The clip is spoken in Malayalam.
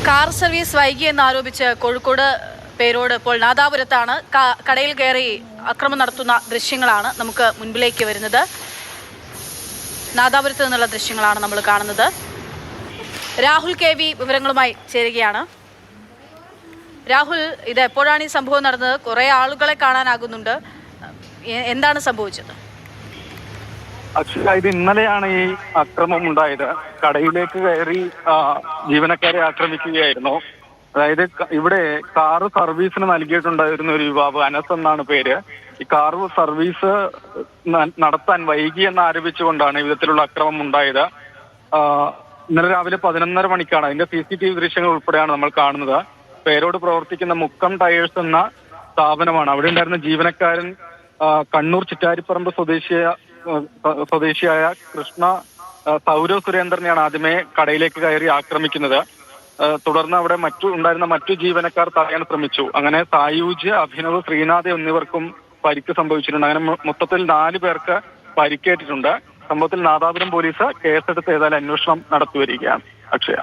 കാർ സർവീസ് വൈകിയെന്നാരോപിച്ച് കോഴിക്കോട് പേരോട് ഇപ്പോൾ നാദാപുരത്താണ് കടയിൽ കയറി അക്രമം നടത്തുന്ന ദൃശ്യങ്ങളാണ് നമുക്ക് മുൻപിലേക്ക് വരുന്നത്. നാദാപുരത്ത് നിന്നുള്ള ദൃശ്യങ്ങളാണ് നമ്മൾ കാണുന്നത്. രാഹുൽ കെ വി വിവരങ്ങളുമായി ചേരുകയാണ്. രാഹുൽ, ഇത് എപ്പോഴാണ് ഈ സംഭവം നടന്നത്? കുറെ ആളുകളെ കാണാനാകുന്നുണ്ട്. എന്താണ് സംഭവിച്ചത്? അക്ഷയ, ഇത് ഇന്നലെയാണ് ഈ അക്രമം ഉണ്ടായത്. കടയിലേക്ക് കയറി ജീവനക്കാരെ ആക്രമിക്കുകയായിരുന്നു. അതായത് ഇവിടെ കാറ് സർവീസിന് നൽകിയിട്ടുണ്ടായിരുന്ന ഒരു യുവാവ്, അനസ് എന്നാണ് പേര്. ഈ കാറ് സർവീസ് നടത്താൻ വൈകി എന്നാരോപിച്ചുകൊണ്ടാണ് വിധത്തിലുള്ള അക്രമം ഉണ്ടായത്. ഇന്നലെ രാവിലെ 11:30 മണിക്കാണ്. അതിന്റെ CCTV ദൃശ്യങ്ങൾ ഉൾപ്പെടെയാണ് നമ്മൾ കാണുന്നത്. പേരോട് പ്രവർത്തിക്കുന്ന മുക്കം ടയേഴ്സ് എന്ന സ്ഥാപനമാണ്. അവിടെ ഉണ്ടായിരുന്ന ജീവനക്കാരൻ കണ്ണൂർ ചിറ്റാരിപ്പറമ്പ് സ്വദേശിയായ കൃഷ്ണ സൗരവ് സുരേന്ദ്രനെയാണ് ആദ്യമേ കടയിലേക്ക് കയറി ആക്രമിക്കുന്നത്. തുടർന്ന് അവിടെ ഉണ്ടായിരുന്ന മറ്റു ജീവനക്കാർ തടയാൻ ശ്രമിച്ചു. അങ്ങനെ സായൂജ്, അഭിനവ്, ശ്രീനാഥ് എന്നിവർക്കും പരിക്ക് സംഭവിച്ചിട്ടുണ്ട്. അങ്ങനെ മൊത്തത്തിൽ 4 പേർക്ക് പരിക്കേറ്റിട്ടുണ്ട്. സംഭവത്തിൽ നാദാപുരം പോലീസ് കേസെടുത്ത് ഏതായാലും അന്വേഷണം നടത്തിവരികയാണ്. അക്ഷയ.